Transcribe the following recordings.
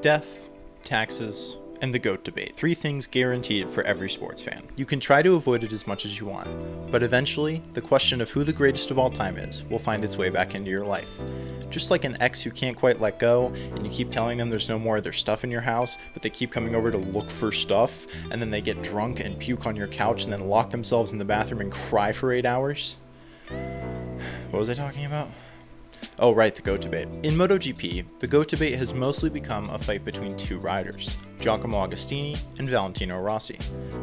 Death, taxes, and the GOAT debate. Three things guaranteed for every sports fan. You can try to avoid it as much as you want, but eventually, the question of who the greatest of all time is will find its way back into your life. Just like an ex who can't quite let go, and you keep telling them there's no more of their stuff in your house, but they keep coming over to look for stuff, and then they get drunk and puke on your couch and then lock themselves in the bathroom and cry for 8 hours. What was I talking about? Oh right, the GOAT debate. In MotoGP, the GOAT debate has mostly become a fight between two riders, Giacomo Agostini and Valentino Rossi.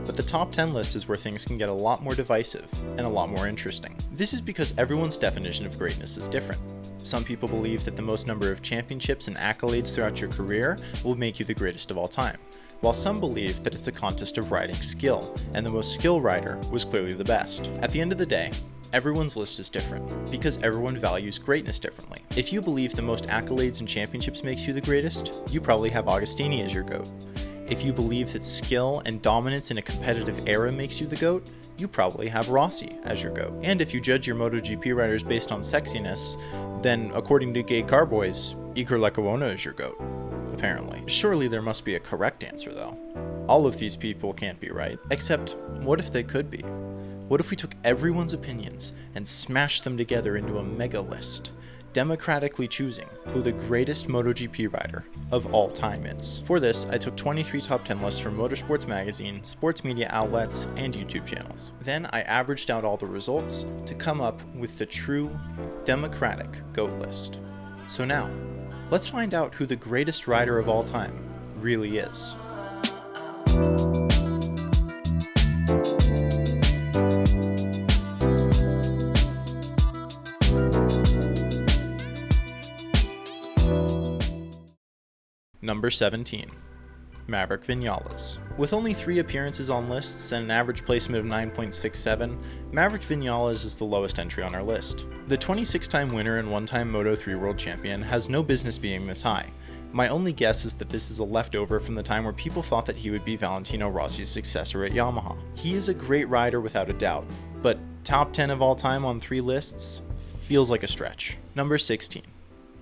But the top 10 list is where things can get a lot more divisive and a lot more interesting. This is because everyone's definition of greatness is different. Some people believe that the most number of championships and accolades throughout your career will make you the greatest of all time, while some believe that it's a contest of riding skill, and the most skilled rider was clearly the best. At the end of the day, everyone's list is different, because everyone values greatness differently. If you believe the most accolades and championships makes you the greatest, you probably have Agostini as your GOAT. If you believe that skill and dominance in a competitive era makes you the GOAT, you probably have Rossi as your GOAT. And if you judge your MotoGP riders based on sexiness, then according to Gay Carboys, Iker Lecuona is your GOAT, apparently. Surely there must be a correct answer though. All of these people can't be right, except what if they could be? What if we took everyone's opinions and smashed them together into a mega list, democratically choosing who the greatest MotoGP rider of all time is? For this, I took 23 top 10 lists from Motorsports Magazine, sports media outlets, and YouTube channels. Then I averaged out all the results to come up with the true democratic GOAT list. So now, let's find out who the greatest rider of all time really is. Number 17. Maverick Vinales. With only 3 appearances on lists and an average placement of 9.67, Maverick Vinales is the lowest entry on our list. The 26-time winner and 1-time Moto3 world champion has no business being this high. My only guess is that this is a leftover from the time where people thought that he would be Valentino Rossi's successor at Yamaha. He is a great rider without a doubt, but top 10 of all time on 3 lists feels like a stretch. Number 16.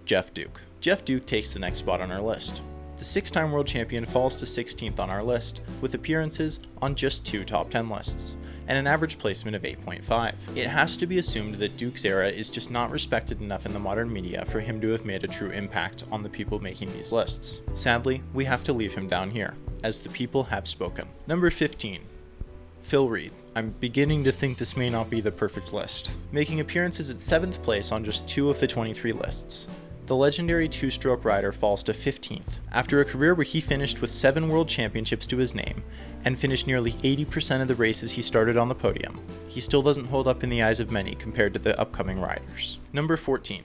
Jeff Duke. Jeff Duke takes the next spot on our list. The 6-time world champion falls to 16th on our list, with appearances on just 2 top 10 lists, and an average placement of 8.5. It has to be assumed that Duke's era is just not respected enough in the modern media for him to have made a true impact on the people making these lists. Sadly, we have to leave him down here, as the people have spoken. Number 15. Phil Reed. I'm beginning to think this may not be the perfect list. Making appearances at 7th place on just 2 of the 23 lists, the legendary 2-stroke rider falls to 15th, after a career where he finished with 7 world championships to his name, and finished nearly 80% of the races he started on the podium. He still doesn't hold up in the eyes of many compared to the upcoming riders. Number 14.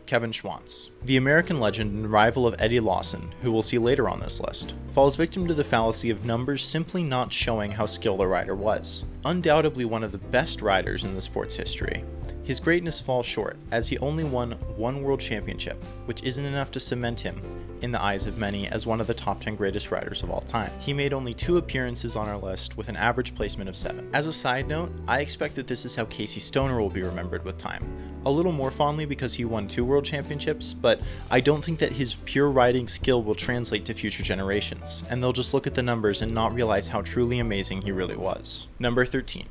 Kevin Schwantz. The American legend and rival of Eddie Lawson, who we'll see later on this list, falls victim to the fallacy of numbers simply not showing how skilled a rider was. Undoubtedly one of the best riders in the sport's history, his greatness falls short, as he only won 1 world championship, which isn't enough to cement him, in the eyes of many, as one of the top 10 greatest riders of all time. He made only 2 appearances on our list with an average placement of 7. As a side note, I expect that this is how Casey Stoner will be remembered with time. A little more fondly because he won 2 world championships, but I don't think that his pure riding skill will translate to future generations, and they'll just look at the numbers and not realize how truly amazing he really was. Number 13.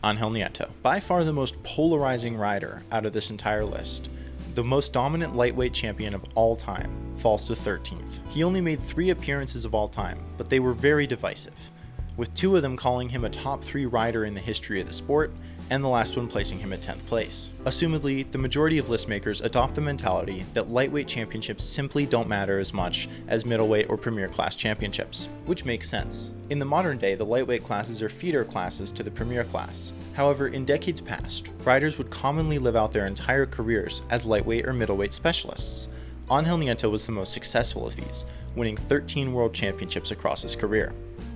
Angel Nieto. By far the most polarizing rider out of this entire list, the most dominant lightweight champion of all time, falls to 13th. He only made 3 appearances of all time, but they were very divisive, with 2 of them calling him a top 3 rider in the history of the sport, and the last one placing him at 10th place. Assumedly, the majority of list makers adopt the mentality that lightweight championships simply don't matter as much as middleweight or premier class championships, which makes sense. In the modern day, the lightweight classes are feeder classes to the premier class. However, in decades past, riders would commonly live out their entire careers as lightweight or middleweight specialists. Angel Nieto was the most successful of these, winning 13 world championships across his career.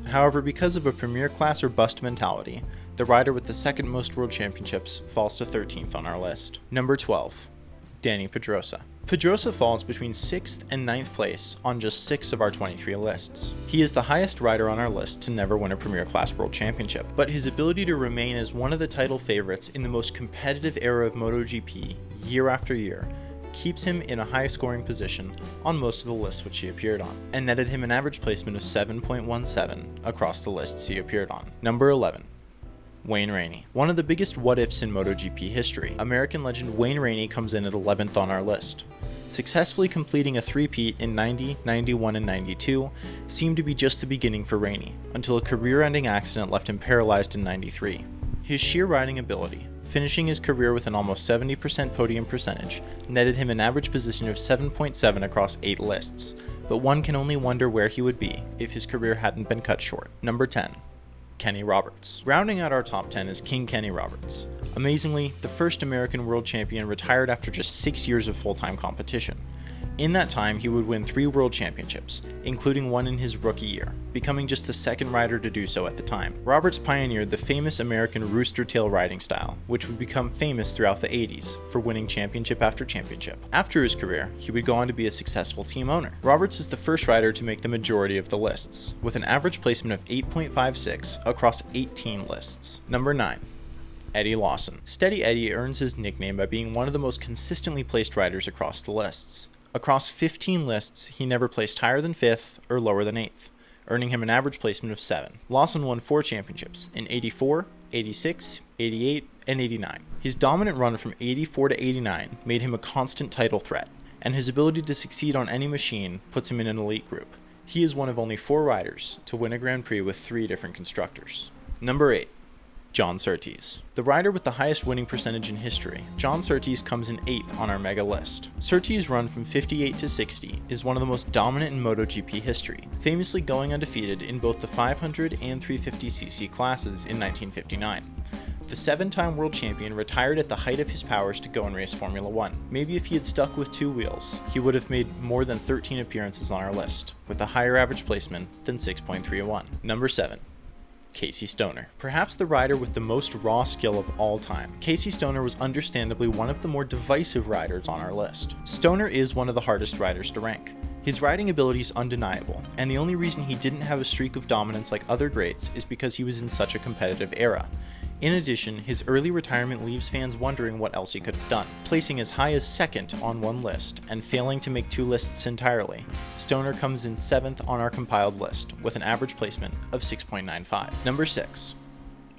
However, because of a premier class or bust mentality, the rider with the second most world championships falls to 13th on our list. Number 12. Dani Pedrosa. Pedrosa falls between 6th and 9th place on just 6 of our 23 lists. He is the highest rider on our list to never win a Premier Class World Championship, but his ability to remain as one of the title favorites in the most competitive era of MotoGP year after year keeps him in a high scoring position on most of the lists which he appeared on, and netted him an average placement of 7.17 across the lists he appeared on. Number 11. Wayne Rainey. One of the biggest what-ifs in MotoGP history, American legend Wayne Rainey comes in at 11th on our list. Successfully completing a three-peat in 90, 91, and 92 seemed to be just the beginning for Rainey, until a career-ending accident left him paralyzed in 93. His sheer riding ability, finishing his career with an almost 70% podium percentage, netted him an average position of 7.7 across 8 lists, but one can only wonder where he would be if his career hadn't been cut short. Number 10. Kenny Roberts. Rounding out our top 10 is King Kenny Roberts. Amazingly, the first American world champion retired after just 6 years of full-time competition. In that time, he would win 3 world championships, including one in his rookie year, becoming just the second rider to do so at the time. Roberts pioneered the famous American rooster tail riding style, which would become famous throughout the 80s for winning championship after championship. After his career, he would go on to be a successful team owner. Roberts is the first rider to make the majority of the lists, with an average placement of 8.56 across 18 lists. Number 9. Eddie Lawson. Steady Eddie earns his nickname by being one of the most consistently placed riders across the lists. Across 15 lists, he never placed higher than 5th or lower than 8th, earning him an average placement of 7. Lawson won 4 championships in 84, 86, 88, and 89. His dominant run from 84 to 89 made him a constant title threat, and his ability to succeed on any machine puts him in an elite group. He is one of only 4 riders to win a Grand Prix with 3 different constructors. Number 8. John Surtees. The rider with the highest winning percentage in history, John Surtees comes in 8th on our mega list. Surtees' run from 58 to 60 is one of the most dominant in MotoGP history, famously going undefeated in both the 500 and 350cc classes in 1959. The 7-time world champion retired at the height of his powers to go and race Formula 1. Maybe if he had stuck with 2 wheels, he would have made more than 13 appearances on our list, with a higher average placement than 6.31. Number 7. Casey Stoner. Perhaps the rider with the most raw skill of all time, Casey Stoner was understandably one of the more divisive riders on our list. Stoner is one of the hardest riders to rank. His riding ability is undeniable, and the only reason he didn't have a streak of dominance like other greats is because he was in such a competitive era. In addition, his early retirement leaves fans wondering what else he could have done. Placing as high as 2nd on one list and failing to make 2 lists entirely, Stoner comes in 7th on our compiled list with an average placement of 6.95. Number 6.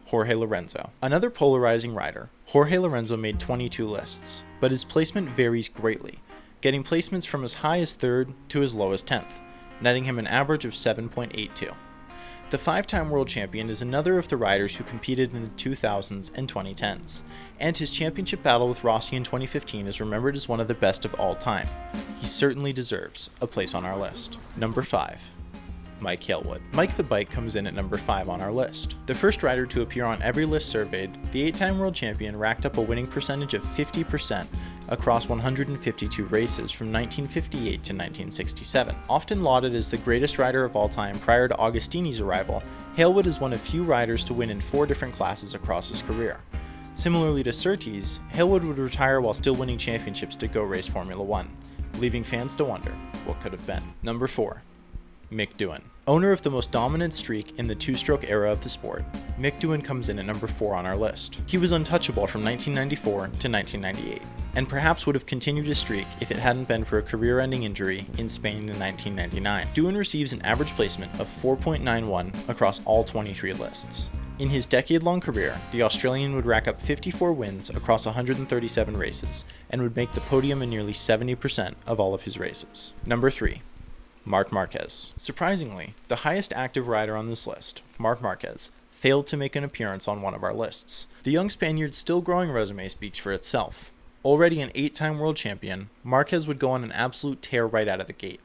Jorge Lorenzo. Another polarizing rider, Jorge Lorenzo made 22 lists, but his placement varies greatly, getting placements from as high as 3rd to as low as 10th, netting him an average of 7.82. The 5-time world champion is another of the riders who competed in the 2000s and 2010s, and his championship battle with Rossi in 2015 is remembered as one of the best of all time. He certainly deserves a place on our list. Number 5. Mike Hailwood. Mike the Bike comes in at number 5 on our list. The first rider to appear on every list surveyed, the 8-time world champion racked up a winning percentage of 50% across 152 races from 1958 to 1967. Often lauded as the greatest rider of all time prior to Agostini's arrival, Hailwood is one of few riders to win in 4 different classes across his career. Similarly to Surtees, Hailwood would retire while still winning championships to go race Formula 1, leaving fans to wonder what could have been. Number 4. Mick Doohan. Owner of the most dominant streak in the 2-stroke era of the sport, Mick Doohan comes in at number 4 on our list. He was untouchable from 1994 to 1998, and perhaps would have continued his streak if it hadn't been for a career-ending injury in Spain in 1999. Doohan receives an average placement of 4.91 across all 23 lists. In his decade-long career, the Australian would rack up 54 wins across 137 races, and would make the podium in nearly 70% of all of his races. Number 3. Marc Marquez. Surprisingly, the highest active rider on this list, Marc Marquez, failed to make an appearance on one of our lists. The young Spaniard's still growing resume speaks for itself. Already an 8-time world champion, Marquez would go on an absolute tear right out of the gate,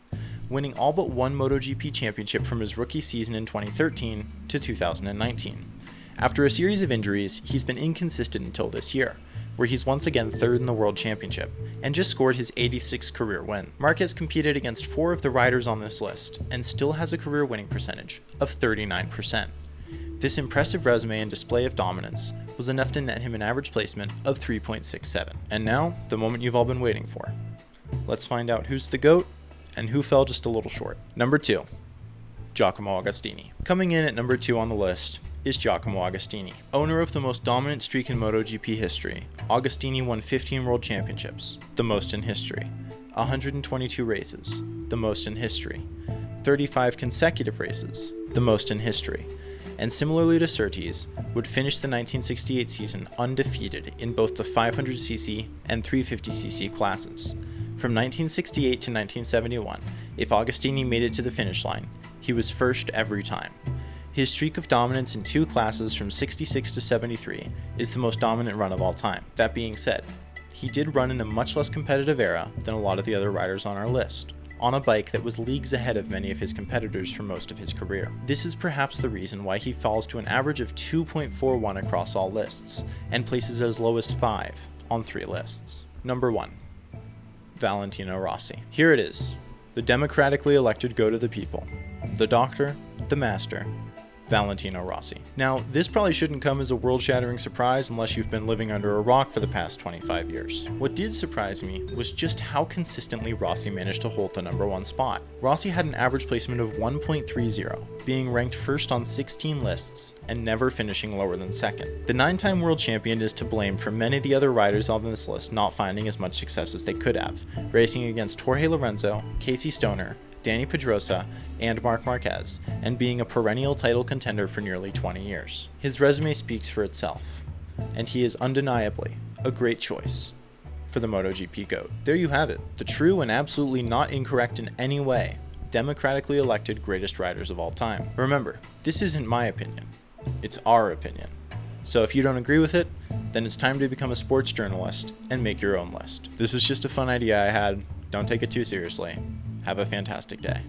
winning all but one MotoGP championship from his rookie season in 2013 to 2019. After a series of injuries, he's been inconsistent until this year, where he's once again 3rd in the World Championship, and just scored his 86th career win. Marquez competed against 4 of the riders on this list, and still has a career winning percentage of 39%. This impressive resume and display of dominance was enough to net him an average placement of 3.67. And now, the moment you've all been waiting for. Let's find out who's the GOAT, and who fell just a little short. Number 2. Giacomo Agostini. Coming in at number 2 on the list is Giacomo Agostini. Owner of the most dominant streak in MotoGP history, Agostini won 15 World Championships, the most in history, 122 races, the most in history, 35 consecutive races, the most in history, and similarly to Surtees, would finish the 1968 season undefeated in both the 500cc and 350cc classes. From 1968 to 1971, if Agostini made it to the finish line, he was first every time. His streak of dominance in two classes from 66 to 73 is the most dominant run of all time. That being said, he did run in a much less competitive era than a lot of the other riders on our list, on a bike that was leagues ahead of many of his competitors for most of his career. This is perhaps the reason why he falls to an average of 2.41 across all lists, and places as low as 5 on 3 lists. Number 1. Valentino Rossi. Here it is, the democratically elected goat of the people, the doctor, the master, Valentino Rossi. Now, this probably shouldn't come as a world-shattering surprise unless you've been living under a rock for the past 25 years. What did surprise me was just how consistently Rossi managed to hold the number 1 spot. Rossi had an average placement of 1.30, being ranked first on 16 lists and never finishing lower than second. The 9-time world champion is to blame for many of the other riders on this list not finding as much success as they could have, racing against Jorge Lorenzo, Casey Stoner, Dani Pedrosa, and Marc Marquez, and being a perennial title contender for nearly 20 years. His resume speaks for itself, and he is undeniably a great choice for the MotoGP GOAT. There you have it, the true and absolutely not incorrect in any way, democratically elected greatest riders of all time. Remember, this isn't my opinion, it's our opinion. So if you don't agree with it, then it's time to become a sports journalist and make your own list. This was just a fun idea I had, don't take it too seriously. Have a fantastic day.